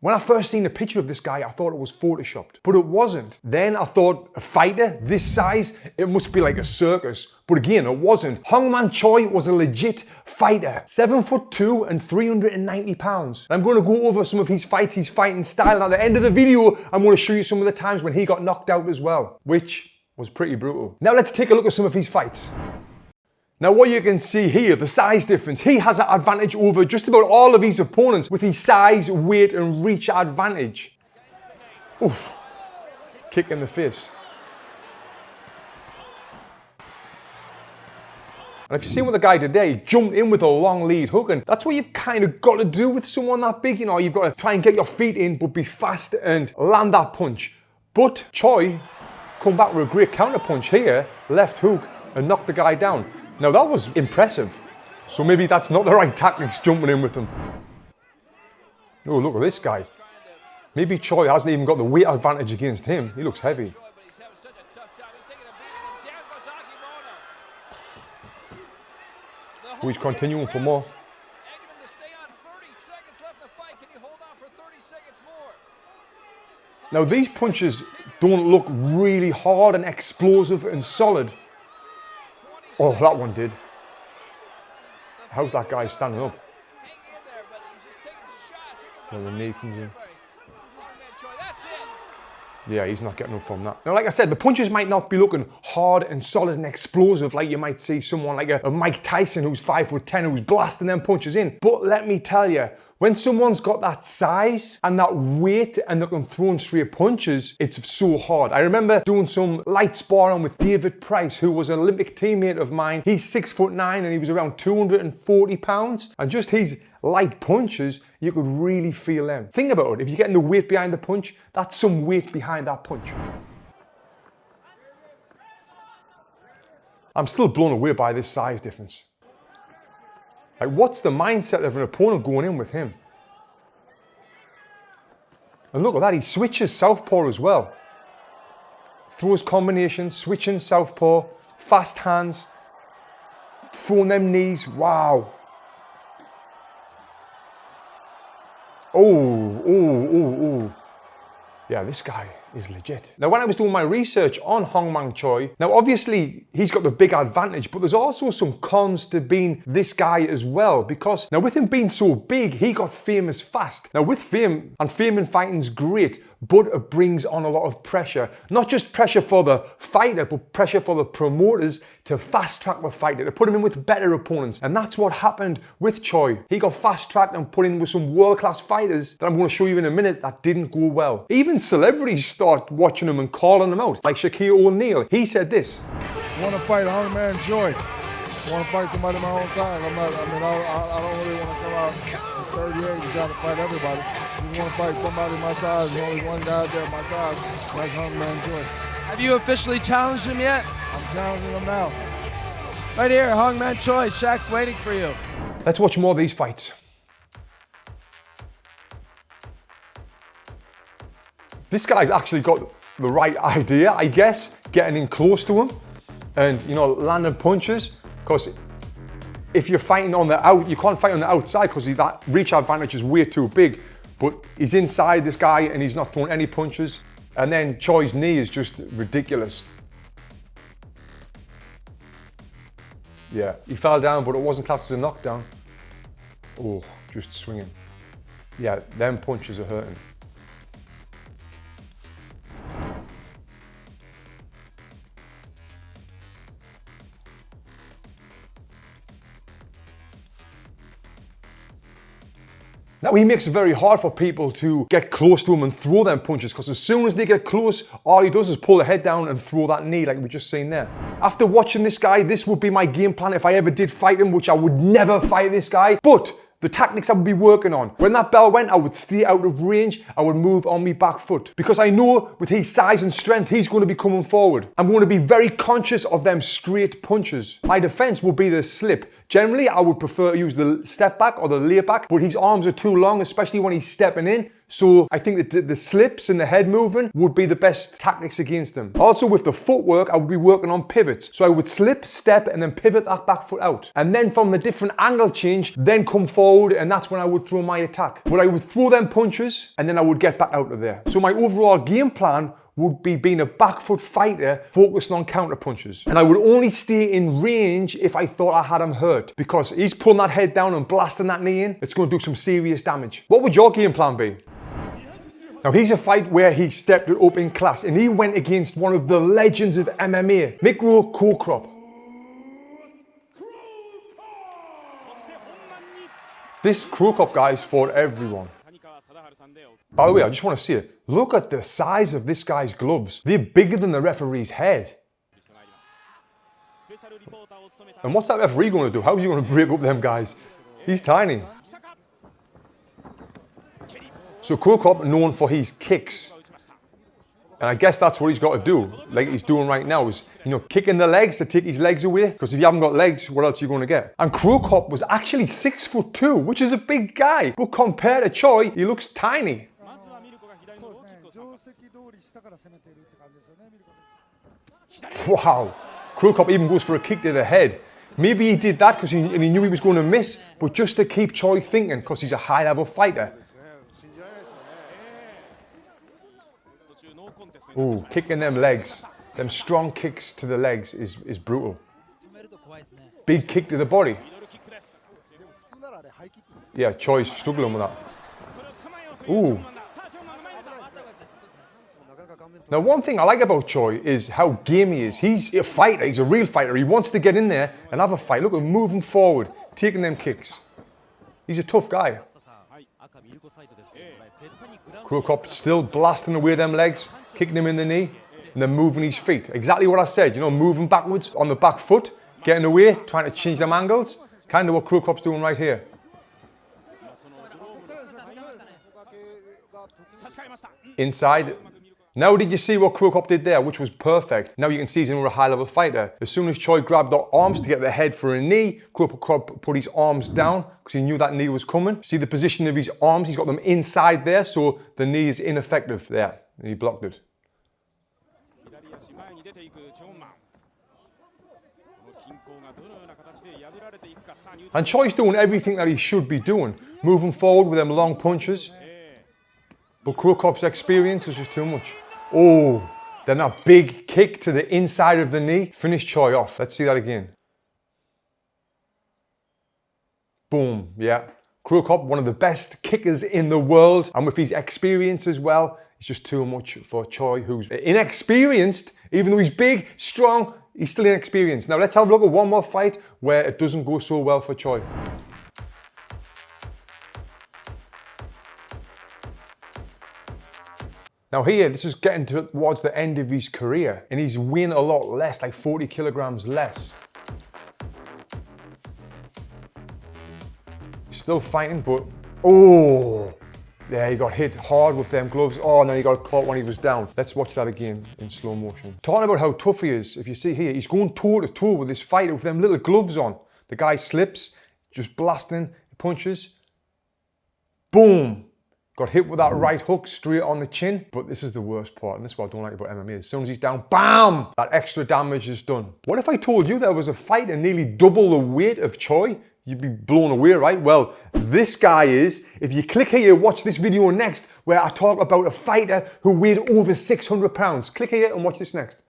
When I first seen a picture of this guy, I thought it was photoshopped, but it wasn't. Then I thought, a fighter this size, it must be like a circus. But again, it wasn't. Hong Man Choi was a legit fighter. 7'2" and 390 pounds. I'm going to go over some of his fights, his fighting style. And at the end of the video, I'm going to show you some of the times when he got knocked out as well, which was pretty brutal. Now let's take a look at some of his fights. Now what you can see here, the size difference. He has an advantage over just about all of his opponents with his size, weight and reach advantage. Oof, kick in the face. And if you see what the guy did there, he jumped in with a long lead hook, and that's what you've kind of got to do with someone that big. You know, you've got to try and get your feet in, but be fast and land that punch. But Choi come back with a great counter punch here, left hook, and knocked the guy down. Now that was impressive. So maybe that's not the right tactics, jumping in with him. Oh, look at this guy. Maybe Choi hasn't even got the weight advantage against him. He looks heavy. Oh, he's continuing for more. Now these punches don't look really hard and explosive and solid. Oh, that one did. How's that guy standing up? Well, the knee comes in. Yeah, he's not getting up from that. Now, like I said, the punches might not be looking hard and solid and explosive like you might see someone like a Mike Tyson who's 5'10", who's blasting them punches in. But let me tell you, when someone's got that size and that weight and they can throw straight punches, it's so hard. I remember doing some light sparring with David Price, who was an Olympic teammate of mine. He's 6'9" and he was around 240 pounds. And just his light punches, you could really feel them. Think about it, if you're getting the weight behind the punch, that's some weight behind that punch. I'm still blown away by this size difference. Like, what's the mindset of an opponent going in with him? And look at that, he switches southpaw as well. Throws combinations, switching southpaw, fast hands, throwing them knees, wow. Oh. Yeah, this guy is legit. Now, when I was doing my research on Hong Man Choi, now obviously he's got the big advantage, but there's also some cons to being this guy as well, because now with him being so big, he got famous fast. Now with fame, and fame in fighting's great, but it brings on a lot of pressure. Not just pressure for the fighter, but pressure for the promoters to fast track the fighter, to put him in with better opponents. And that's what happened with Choi. He got fast tracked and put in with some world-class fighters that I'm going to show you in a minute that didn't go well. Even celebrities start watching him and calling him out. Like Shaquille O'Neal, he said this. I want to fight Hong Man Choi. I want to fight somebody my own size. I don't really want to come out at 38 and try to fight everybody. I want to fight somebody my size. There's only one guy there my size. That's Hong Man Choi. Have you officially challenged him yet? I'm challenging him now. Right here, Hong Man Choi. Shaq's waiting for you. Let's watch more of these fights. This guy's actually got the right idea, I guess, getting in close to him and, you know, landing punches. Because if you're fighting on the out, you can't fight on the outside because that reach advantage is way too big. But he's inside this guy and he's not throwing any punches. And then Choi's knee is just ridiculous. Yeah, he fell down, but it wasn't classed as a knockdown. Oh, just swinging. Yeah, them punches are hurting. Now he makes it very hard for people to get close to him and throw them punches, because as soon as they get close, all he does is pull the head down and throw that knee like we just seen there. After watching this guy, this would be my game plan if I ever did fight him, which I would never fight this guy. But the tactics I would be working on. When that bell went, I would stay out of range. I would move on my back foot. Because I know with his size and strength, he's going to be coming forward. I'm going to be very conscious of them straight punches. My defense will be the slip. Generally, I would prefer to use the step back or the lay back, but his arms are too long, especially when he's stepping in. So I think that the slips and the head movement would be the best tactics against him. Also with the footwork, I would be working on pivots. So I would slip, step, and then pivot that back foot out. And then from the different angle change, then come forward, and that's when I would throw my attack. But I would throw them punches, and then I would get back out of there. So my overall game plan would be being a back foot fighter focusing on counter punches. And I would only stay in range if I thought I had him hurt, because he's pulling that head down and blasting that knee in. It's going to do some serious damage. What would your game plan be? Now here's a fight where he stepped it up in class and he went against one of the legends of MMA, Mikro Krop. This Krop guy's fought everyone. By the way, I just want to see it. Look at the size of this guy's gloves. They're bigger than the referee's head. And what's that referee going to do? How's he going to break up them guys? He's tiny. So Krop, known for his kicks. And I guess that's what he's got to do, like he's doing right now, is, you know, kicking the legs to take his legs away. Because if you haven't got legs, what else are you going to get? And Krop was actually 6'2", which is a big guy. But compared to Choi, he looks tiny. Wow. Krop even goes for a kick to the head. Maybe he did that because he knew he was going to miss, but just to keep Choi thinking, because he's a high-level fighter. Ooh, kicking them legs. Them strong kicks to the legs is brutal. Big kick to the body. Yeah, Choi's struggling with that. Ooh. Now, one thing I like about Choi is how game he is. He's a fighter. He's a real fighter. He wants to get in there and have a fight. Look at him moving forward, taking them kicks. He's a tough guy. Krop still blasting away them legs, kicking him in the knee, and then moving his feet. Exactly what I said, you know, moving backwards on the back foot, getting away, trying to change them angles. Kind of what Krop's doing right here. Inside. Now did you see what Krop did there, which was perfect? Now you can see he's a high-level fighter. As soon as Choi grabbed the arms to get the head for a knee, Krop put his arms down because he knew that knee was coming. See the position of his arms? He's got them inside there, so the knee is ineffective there. And he blocked it. And Choi's doing everything that he should be doing, moving forward with them long punches. But Krop's experience is just too much. Oh, then that big kick to the inside of the knee finished Choi off. Let's see that again. Boom, yeah. Krop, one of the best kickers in the world. And with his experience as well, it's just too much for Choi, who's inexperienced. Even though he's big, strong, he's still inexperienced. Now let's have a look at one more fight where it doesn't go so well for Choi. Now here, this is getting towards the end of his career, and he's weighing a lot less, like 40 kilograms less. He's still fighting, but, oh, yeah, he got hit hard with them gloves. Oh, and then he got caught when he was down. Let's watch that again in slow motion. Talking about how tough he is, if you see here, he's going toe to toe with this fighter with them little gloves on. The guy slips, just blasting punches. Boom. Got hit with that right hook straight on the chin. But this is the worst part, and this is what I don't like about MMA. As soon as he's down, bam! That extra damage is done. What if I told you there was a fighter nearly double the weight of Choi? You'd be blown away, right? Well, this guy is. If you click here, watch this video next, where I talk about a fighter who weighed over 600 pounds. Click here and watch this next.